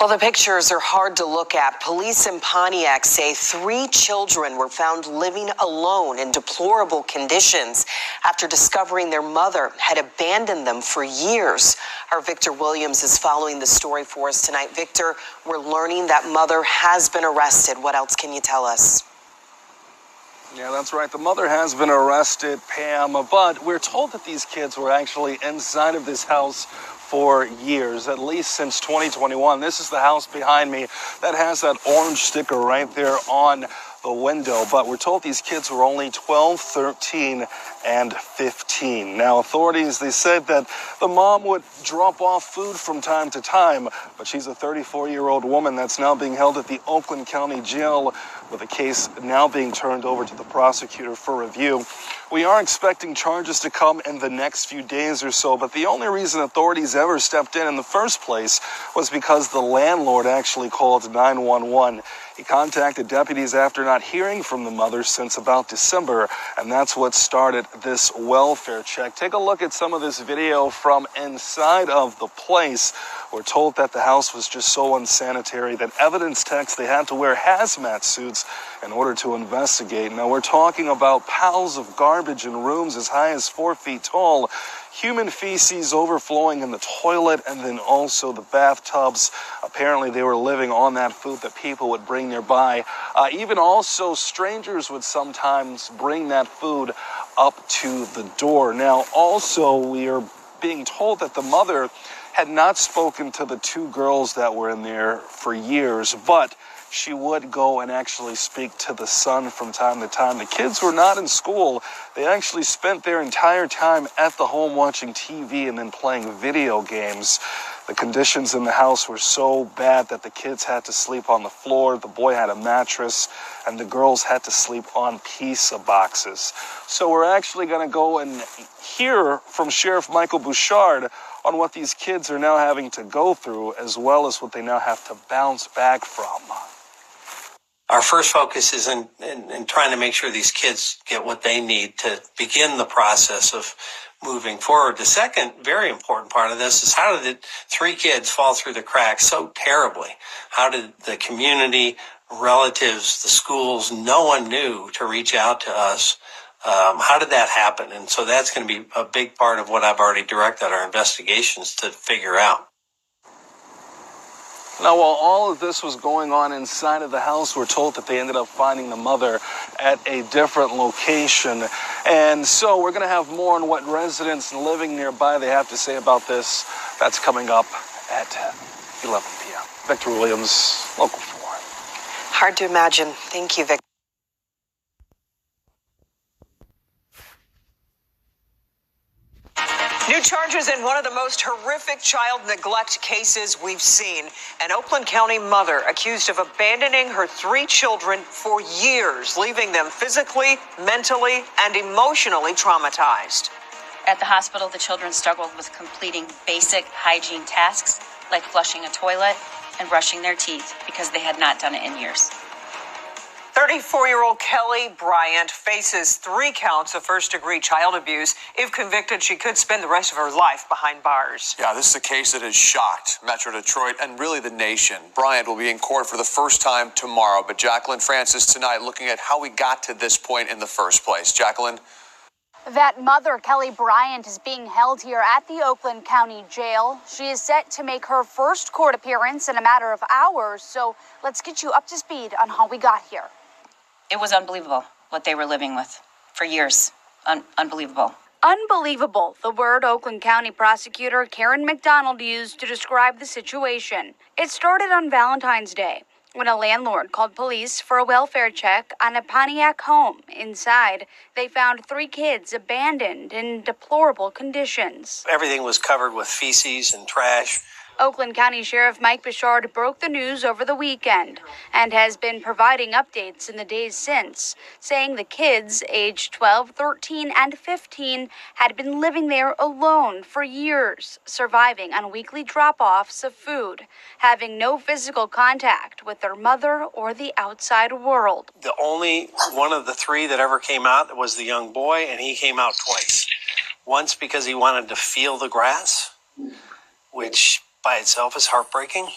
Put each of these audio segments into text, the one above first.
Well, the pictures are hard to look at. Police in Pontiac say 3 children were found living alone in deplorable conditions after discovering their mother had abandoned them for years. Our Victor Williams is following the story for us tonight. Victor, we're learning that mother has been arrested. What else can you tell us? Yeah, that's right. The mother has been arrested, Pam, but we're told that these kids were actually inside of this house for years, at least since 2021. This is the house behind me that has that orange sticker right there on the window, but we're told these kids were only 12, 13, and 15. Now, authorities, they said that the mom would drop off food from time to time, but she's a 34-year-old woman that's now being held at the Oakland County Jail with a case now being turned over to the prosecutor for review. We are expecting charges to come in the next few days or so, but the only reason authorities ever stepped in the first place was because the landlord actually called 911. He contacted deputies after not hearing from the mother since about December, and that's what started this welfare check. Take a look at some of this video from inside of the place. We're told that the house was just so unsanitary that evidence techs, they had to wear hazmat suits in order to investigate. Now, we're talking about piles of garbage in rooms as high as 4 feet tall, human feces overflowing in the toilet, and then also the bathtubs. Apparently, they were living on that food that people would bring nearby. Even also, strangers would sometimes bring that food up to the door. Now, also, we are being told that the mother had not spoken to the 2 girls that were in there for years, but she would go and actually speak to the son from time to time. The kids were not in school. They actually spent their entire time at the home watching TV and then playing video games. The conditions in the house were so bad that the kids had to sleep on the floor, the boy had a mattress, and the girls had to sleep on pizza boxes. So we're actually going to go and hear from Sheriff Michael Bouchard on what these kids are now having to go through, as well as what they now have to bounce back from. Our first focus is in trying to make sure these kids get what they need to begin the process of moving forward. The second very important part of this is, how did 3 kids fall through the cracks so terribly? How did the community, relatives, the schools, no one knew to reach out to us? How did that happen? And so that's going to be a big part of what I've already directed our investigations to figure out. Now, while all of this was going on inside of the house, we're told that they ended up finding the mother at a different location. And so we're going to have more on what residents living nearby, they have to say about this. That's coming up at 11 p.m. Victor Williams, Local 4. Hard to imagine. Thank you, Victor. New charges in one of the most horrific child neglect cases we've seen. An Oakland County mother accused of abandoning her 3 children for years, leaving them physically, mentally, and emotionally traumatized. At the hospital, the children struggled with completing basic hygiene tasks like flushing a toilet and brushing their teeth because they had not done it in years. 34-year-old Kelly Bryant faces 3 counts of first-degree child abuse. If convicted, she could spend the rest of her life behind bars. Yeah, this is a case that has shocked Metro Detroit and really the nation. Bryant will be in court for the first time tomorrow, but Jacqueline Francis tonight looking at how we got to this point in the first place. Jacqueline? That mother, Kelly Bryant, is being held here at the Oakland County Jail. She is set to make her first court appearance in a matter of hours, so let's get you up to speed on how we got here. It was unbelievable what they were living with for years. Unbelievable. Unbelievable, the word Oakland County prosecutor Karen McDonald used to describe the situation. It started on Valentine's Day, when a landlord called police for a welfare check on a Pontiac home. Inside, they found 3 kids abandoned in deplorable conditions. Everything was covered with feces and trash. Oakland County Sheriff Mike Bouchard broke the news over the weekend and has been providing updates in the days since, saying the kids, aged 12, 13, and 15, had been living there alone for years, surviving on weekly drop-offs of food, having no physical contact with their mother or the outside world. The only one of the 3 that ever came out was the young boy, and he came out twice. Once because he wanted to feel the grass, which by itself is heartbreaking.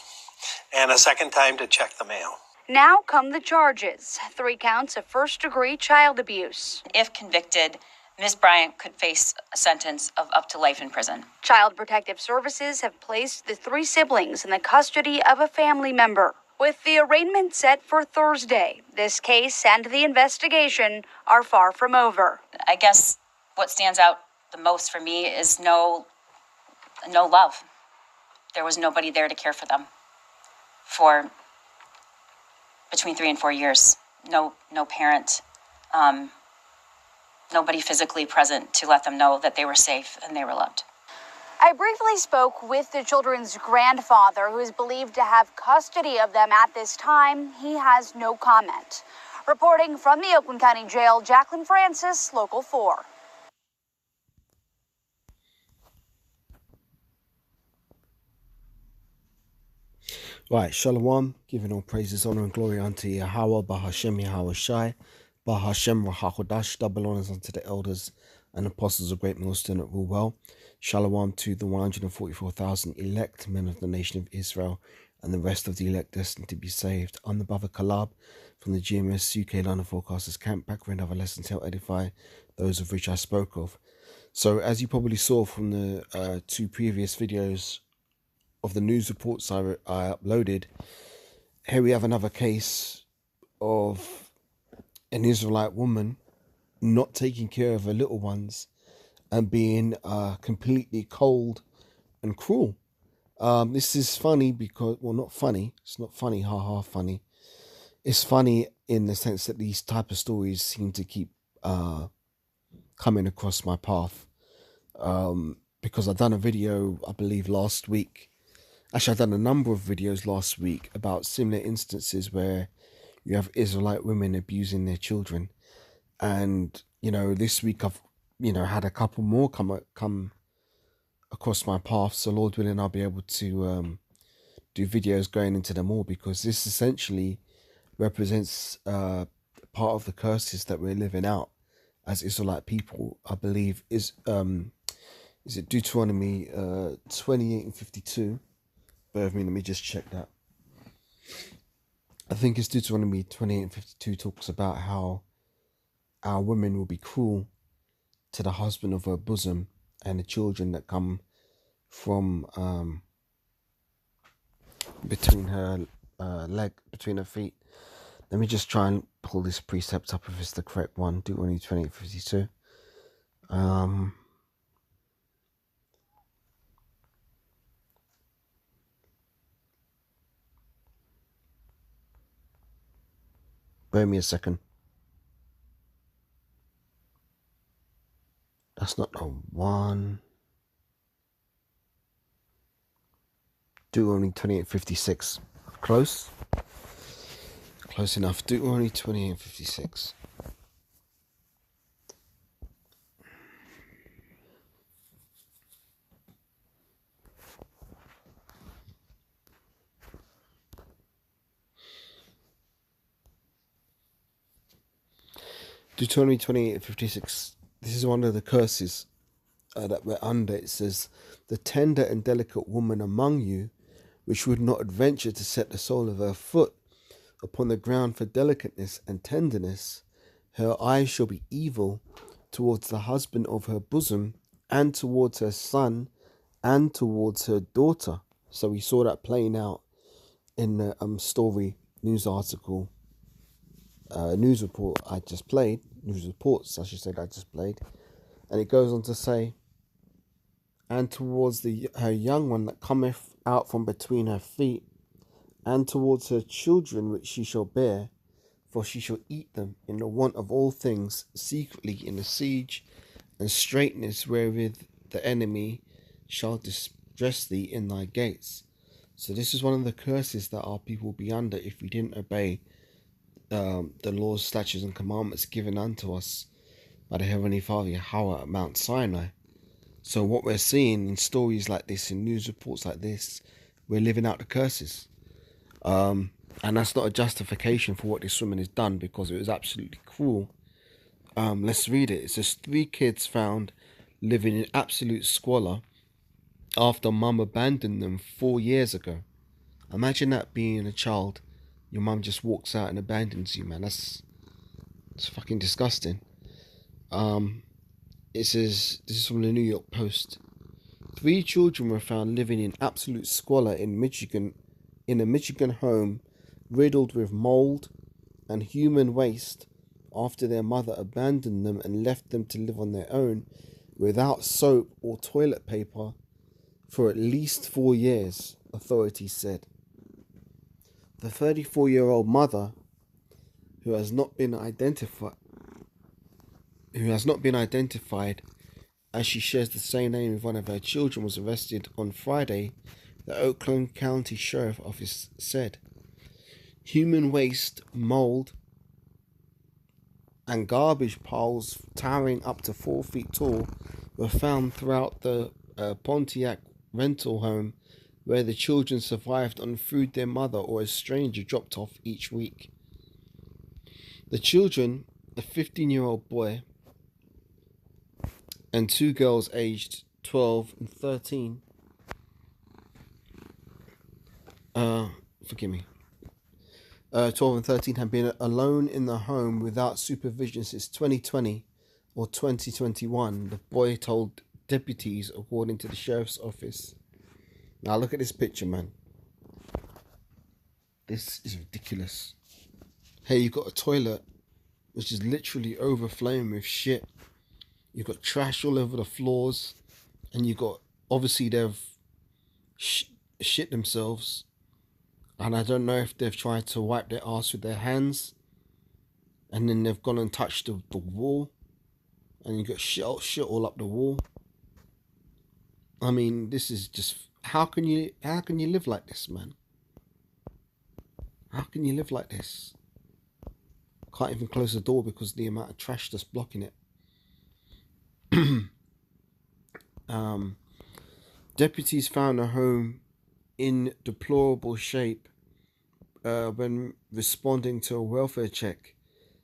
and a second time to check the mail. Now come the charges: 3 counts of first-degree child abuse. If convicted, Ms. Bryant could face a sentence of up to life in prison. Child Protective Services have placed the 3 siblings in the custody of a family member. With the arraignment set for Thursday, this case and the investigation are far from over. I guess what stands out the most for me is no love. There was nobody there to care for them for between 3 and 4 years. No parent, nobody physically present to let them know that they were safe and they were loved. I briefly spoke with the children's grandfather, who is believed to have custody of them at this time. He has no comment. Reporting from the Oakland County Jail, Jacqueline Francis, Local 4. Right, Shalom, giving all praises, honor, and glory unto Yahweh, Bahashem Yahweh Shai, Bahashem Rahakodash, double honors unto the elders and apostles of Great Millstone that rule well. Shalom to the 144,000 elect men of the nation of Israel and the rest of the elect destined to be saved. I'm the brother Kalab from the GMS UK London Forecasters Camp, back with another lesson to help edify those of which I spoke of. So, as you probably saw from the 2 previous videos of the news reports I uploaded, here we have another case of an Israelite woman not taking care of her little ones and being completely cold and cruel. This is funny because, well, not funny. It's not funny, funny. It's funny in the sense that these type of stories seem to keep coming across my path. Because I've done a video, I believe, last week. Actually, I've done a number of videos last week about similar instances where you have Israelite women abusing their children. And, this week I've, had a couple more come across my path. So Lord willing, I'll be able to do videos going into them all, because this essentially represents part of the curses that we're living out as Israelite people. I believe is it Deuteronomy 28 and 52. Bear with me, let me just check that. I think it's Deuteronomy 28 and 52 talks about how our women will be cruel to the husband of her bosom and the children that come from between her between her feet. Let me just try and pull this precept up if it's the correct one. Deuteronomy 28 and 52. Bear me a second. That's not the one. Deuteronomy 28:56. Close. Close enough. Deuteronomy 28:56. Deuteronomy 28:56. This is one of the curses that we're under. It says, "The tender and delicate woman among you, which would not adventure to set the sole of her foot upon the ground for delicateness and tenderness, her eyes shall be evil towards the husband of her bosom, and towards her son, and towards her daughter." So we saw that playing out in the story, news article, news report I just played. News reports, I should say, that I just played. And it goes on to say, "And towards her young one that cometh out from between her feet, and towards her children which she shall bear, for she shall eat them in the want of all things, secretly in the siege and straitness wherewith the enemy shall distress thee in thy gates." So this is one of the curses that our people will be under if we didn't obey the laws, statutes, and commandments given unto us by the Heavenly Father Yahweh at Mount Sinai. So what we're seeing in stories like this, in news reports like this, we're living out the curses. And that's not a justification for what this woman has done, because it was absolutely cruel. Let's read it. It says, 3 kids found living in absolute squalor after mum abandoned them 4 years ago. Imagine that being a child. Your mum just walks out and abandons you, man. It's fucking disgusting. It says, this is from the New York Post. 3 children were found living in absolute squalor in Michigan, in a Michigan home riddled with mold and human waste after their mother abandoned them and left them to live on their own without soap or toilet paper for at least 4 years, authorities said. The 34-year-old mother, who has not been identified as she shares the same name with one of her children, was arrested on Friday, the Oakland County Sheriff Office said. Human waste, mold, and garbage piles towering up to 4 feet tall were found throughout the Pontiac rental home, where the children survived on food their mother or a stranger dropped off each week. The children, a 15-year-old boy and 2 girls aged 12 and 13, 12 and 13 had been alone in the home without supervision since 2020 or 2021, the boy told deputies, according to the sheriff's office. Now look at this picture, man. This is ridiculous. Hey, you got a toilet which is literally overflowing with shit. You got trash all over the floors, and you got, obviously they've shit themselves, and I don't know if they've tried to wipe their ass with their hands, and then they've gone and touched the wall, and you got shit all up the wall. I mean, this is just, how can you live like this, man? How can you live like this? Can't even close the door because of the amount of trash that's blocking it. Deputies found a home in deplorable shape when responding to a welfare check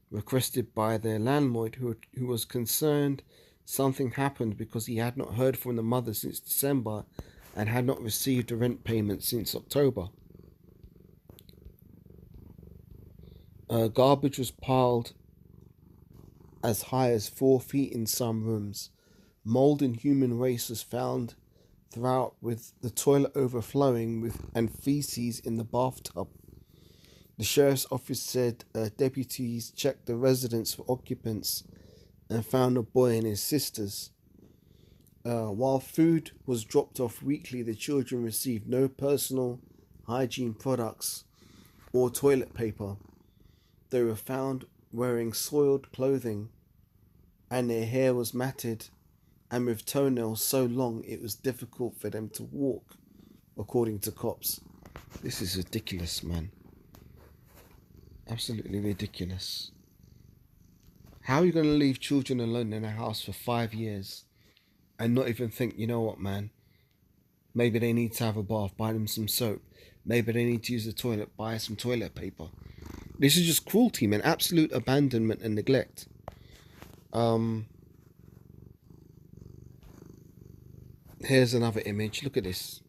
requested by their landlord, who was concerned something happened because he had not heard from the mother since December and had not received a rent payment since October. Garbage was piled as high as 4 feet in some rooms. Mold and human waste was found throughout, with the toilet overflowing and feces in the bathtub. The sheriff's office said deputies checked the residence for occupants and found a boy and his sisters. While food was dropped off weekly, the children received no personal hygiene products or toilet paper. They were found wearing soiled clothing, and their hair was matted and with toenails so long it was difficult for them to walk, according to cops. This is ridiculous, man. Absolutely ridiculous. How are you going to leave children alone in a house for 5 years and not even think, you know what, man? Maybe they need to have a bath, buy them some soap. Maybe they need to use the toilet, buy some toilet paper. This is just cruelty, man. Absolute abandonment and neglect. Here's another image. Look at this.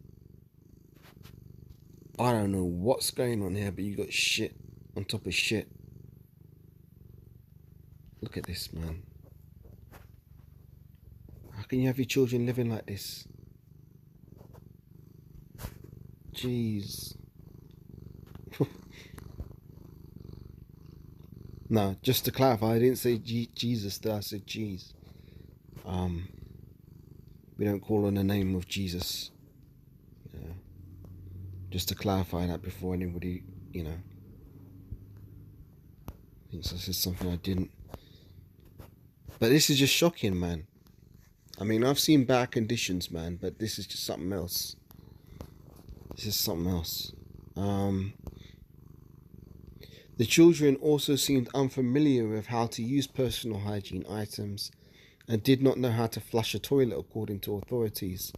I don't know what's going on here, but you got shit on top of shit. Look at this, man. How can you have your children living like this? Jeez. No, just to clarify, I didn't say Jesus there, I said jeez. We don't call on the name of Jesus. Just to clarify that before anybody, thinks I said something I didn't. But this is just shocking, man. I mean, I've seen bad conditions, man, but this is just something else. This is something else. The children also seemed unfamiliar with how to use personal hygiene items and did not know how to flush a toilet, according to authorities.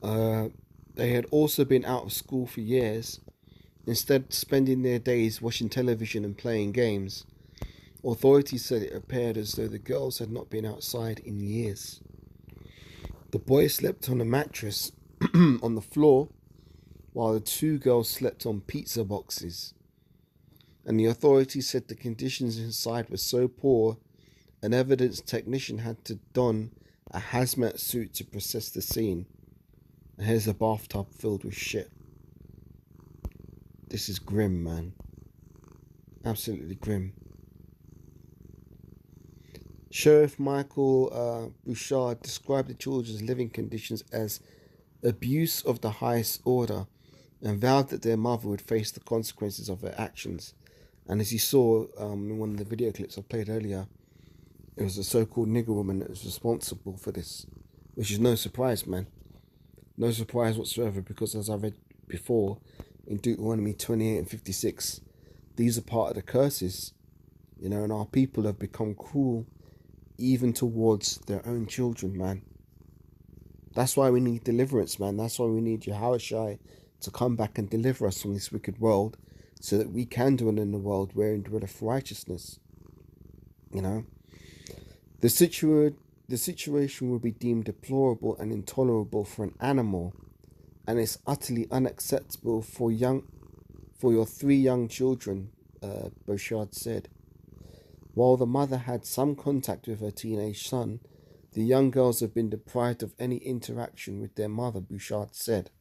They had also been out of school for years, instead spending their days watching television and playing games. Authorities said it appeared as though the girls had not been outside in years. The boy slept on a mattress on the floor, while the two girls slept on pizza boxes. And the authorities said the conditions inside were so poor, an evidence technician had to don a hazmat suit to process the scene. And here's a bathtub filled with shit. This is grim, man. Absolutely grim. Sheriff Michael Bouchard described the children's living conditions as abuse of the highest order and vowed that their mother would face the consequences of her actions. And as you saw in one of the video clips I played earlier, it was a so-called nigger woman that was responsible for this, which is no surprise, man. No surprise whatsoever, because as I read before in Deuteronomy 28 and 56, these are part of the curses, you know, and our people have become cruel even towards their own children, man. That's why we need deliverance, man. That's why we need Yahushua to come back and deliver us from this wicked world, so that we can dwell in the world wherein dwelleth righteousness. You know, the situation will be deemed deplorable and intolerable for an animal, and it's utterly unacceptable for your 3 young children, Bouchard said. While the mother had some contact with her teenage son, the young girls have been deprived of any interaction with their mother, Bouchard said.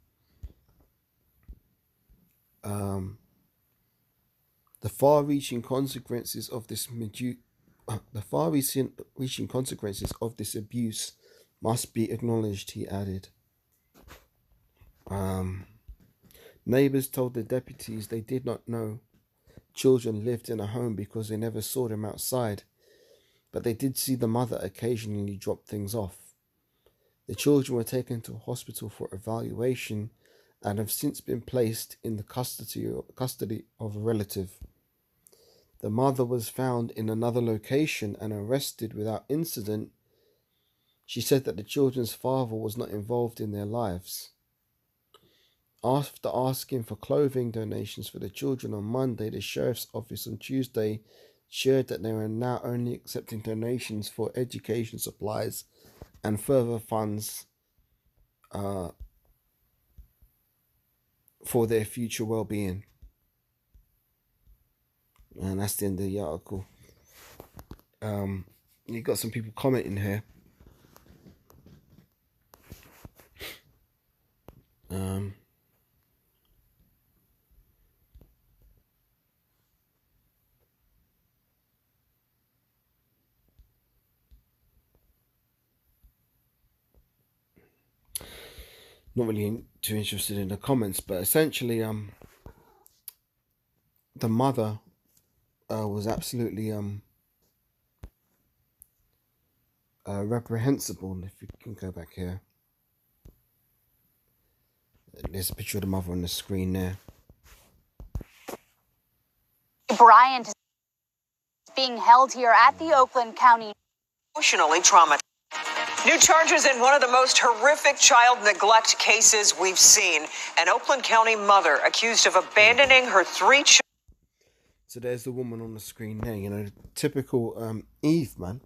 The far-reaching consequences of this abuse must be acknowledged, he added. Neighbors told the deputies they did not know children lived in a home because they never saw them outside, but they did see the mother occasionally drop things off. The children were taken to a hospital for evaluation and have since been placed in the custody of a relative. The mother was found in another location and arrested without incident. She said that the children's father was not involved in their lives. After asking for clothing donations for the children on Monday, the sheriff's office on Tuesday shared that they are now only accepting donations for education supplies and further funds for their future well-being. And that's the end of the article. You got some people commenting here. Not really too interested in the comments, but essentially, the mother was absolutely reprehensible. If you can go back here, there's a picture of the mother on the screen there. Bryant is being held here at the Oakland County. Emotionally traumatized. New charges in one of the most horrific child neglect cases we've seen. An Oakland County mother accused of abandoning her 3 children. So there's the woman on the screen there, you know, typical Eve, man.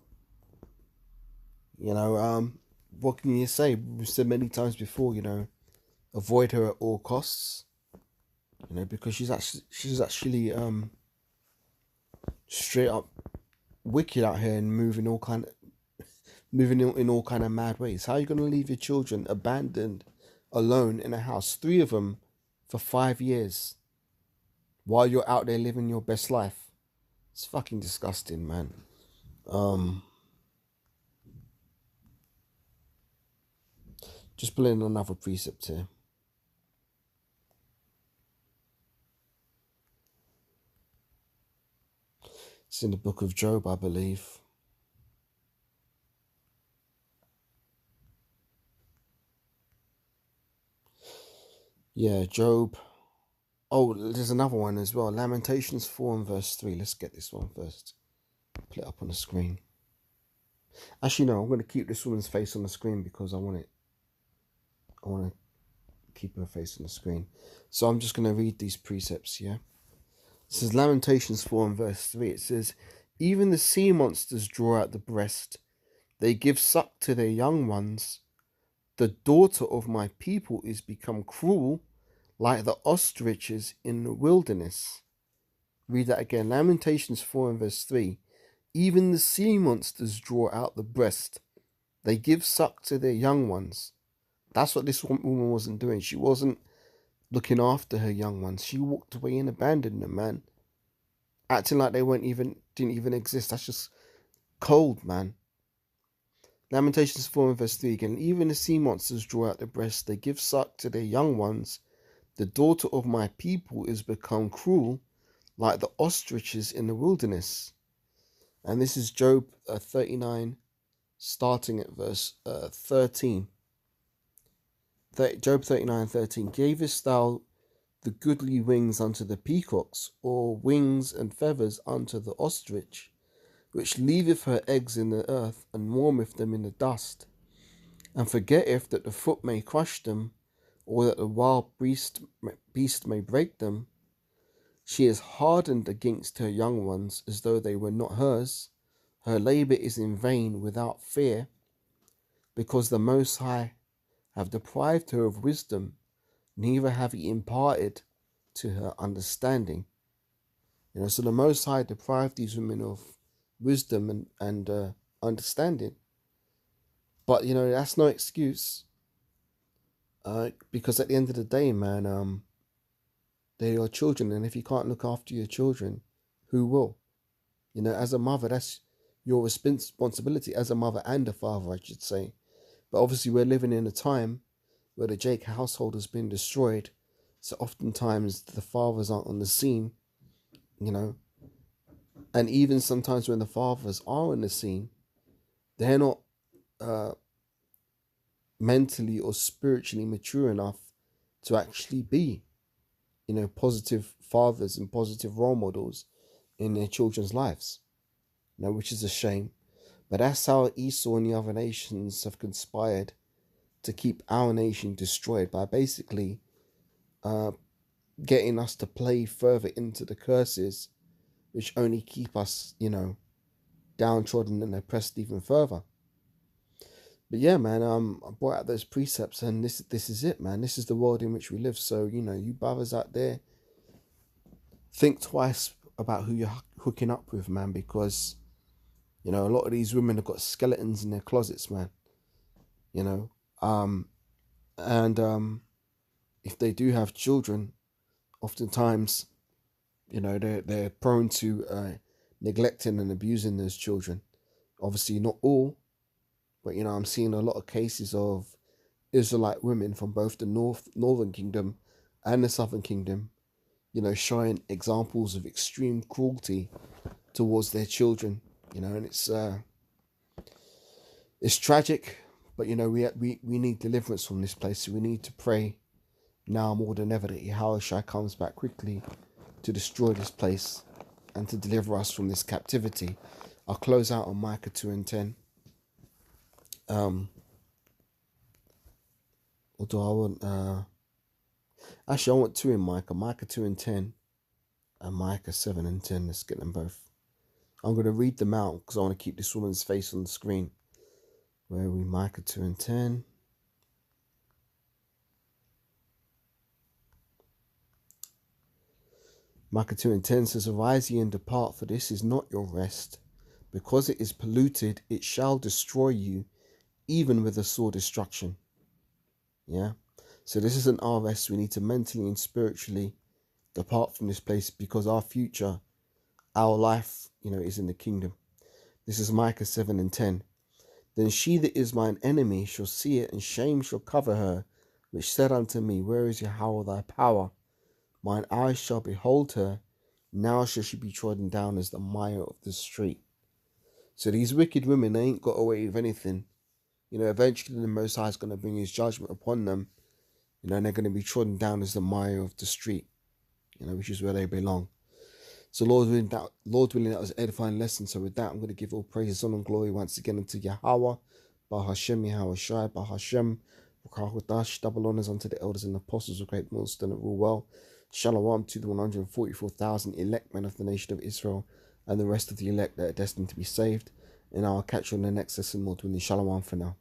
You know, what can you say? We've said many times before, you know, avoid her at all costs. You know, because she's actually straight up wicked out here and moving in all kind of mad ways. How are you going to leave your children abandoned, alone in a house, 3 of them, for 5 years, while you're out there living your best life? It's fucking disgusting, man. Just pulling another precept here. It's in the book of Job, I believe. Yeah, Job. Oh, there's another one as well. Lamentations 4 and verse 3. Let's get this one first. Put it up on the screen. Actually, no, I'm going to keep this woman's face on the screen because I want to keep her face on the screen. So I'm just going to read these precepts, yeah? It says Lamentations 4 and verse 3. It says, even the sea monsters draw out the breast. They give suck to their young ones. The daughter of my people is become cruel, like the ostriches in the wilderness. Read that again. Lamentations 4 and verse 3. Even the sea monsters draw out the breast. They give suck to their young ones. That's what this woman wasn't doing. She wasn't looking after her young ones. She walked away and abandoned them, man. Acting like they didn't even exist. That's just cold, man. Lamentations 4 and verse 3 again. Even the sea monsters draw out their breasts. They give suck to their young ones. The daughter of my people is become cruel, like the ostriches in the wilderness. And this is Job 39, starting at verse 13. Job 39:13. Gavest thou the goodly wings unto the peacocks, or wings and feathers unto the ostrich, which leaveth her eggs in the earth, and warmeth them in the dust, and forgetteth that the foot may crush them, or that the wild beast may break them? She is hardened against her young ones, as though they were not hers. Her labour is in vain without fear, because the Most High have deprived her of wisdom, neither have he imparted to her understanding. So the Most High deprived these women of wisdom and understanding. But, that's no excuse. Because at the end of the day, man, they are children. And if you can't look after your children, who will? As a mother, that's your responsibility. As a mother and a father, I should say. But obviously we're living in a time where the Jake household has been destroyed. So oftentimes the fathers aren't on the scene, And even sometimes when the fathers are on the scene, they're not mentally or spiritually mature enough to actually be, positive fathers and positive role models in their children's lives, which is a shame. But that's how Esau and the other nations have conspired to keep our nation destroyed by basically getting us to play further into the curses, which only keep us, downtrodden and oppressed even further. But yeah, man, I brought out those precepts, and this is it, man. This is the world in which we live. So, you brothers out there, think twice about who you're hooking up with, man, because, a lot of these women have got skeletons in their closets, man. If they do have children, oftentimes, they're prone to neglecting and abusing those children. Obviously, not all, but I'm seeing a lot of cases of Israelite women from both the northern kingdom and the southern kingdom, showing examples of extreme cruelty towards their children. And it's tragic, but we need deliverance from this place. So we need to pray now more than ever that Yahushua comes back quickly to destroy this place and to deliver us from this captivity. I'll close out on Micah 2 and 10. Although I want I want 2 in Micah 2 and 10 and Micah 7 and 10. Let's get them both. I'm going to read them out because I want to keep this woman's face on the screen. Where are we? Micah 2 and 10. Micah 2 and 10 says, Arise ye and depart, for this is not your rest. Because it is polluted, it shall destroy you, even with a sore destruction. Yeah? So this isn't our rest. We need to mentally and spiritually depart from this place, because our future, our life, is in the kingdom. This is Micah 7 and 10. Then she that is mine enemy shall see it, and shame shall cover her, which said unto me, Where is Yahweh thy power? Mine eyes shall behold her. Now shall she be trodden down as the mire of the street. So these wicked women, they ain't got away with anything. Eventually the Most High is going to bring his judgment upon them. And they're going to be trodden down as the mire of the street, which is where they belong. So Lord willing, that was an edifying lesson. So with that, I'm going to give all praises, honor, and glory once again unto Yahweh, Bahashem, Yahweh Shai, Bahashem, Ruach, double honors unto the elders and apostles of great millstone that rule well. Shalom to the 144,000 elect men of the nation of Israel and the rest of the elect that are destined to be saved. And I'll catch you on the next lesson, Lord willing. Shalom for now.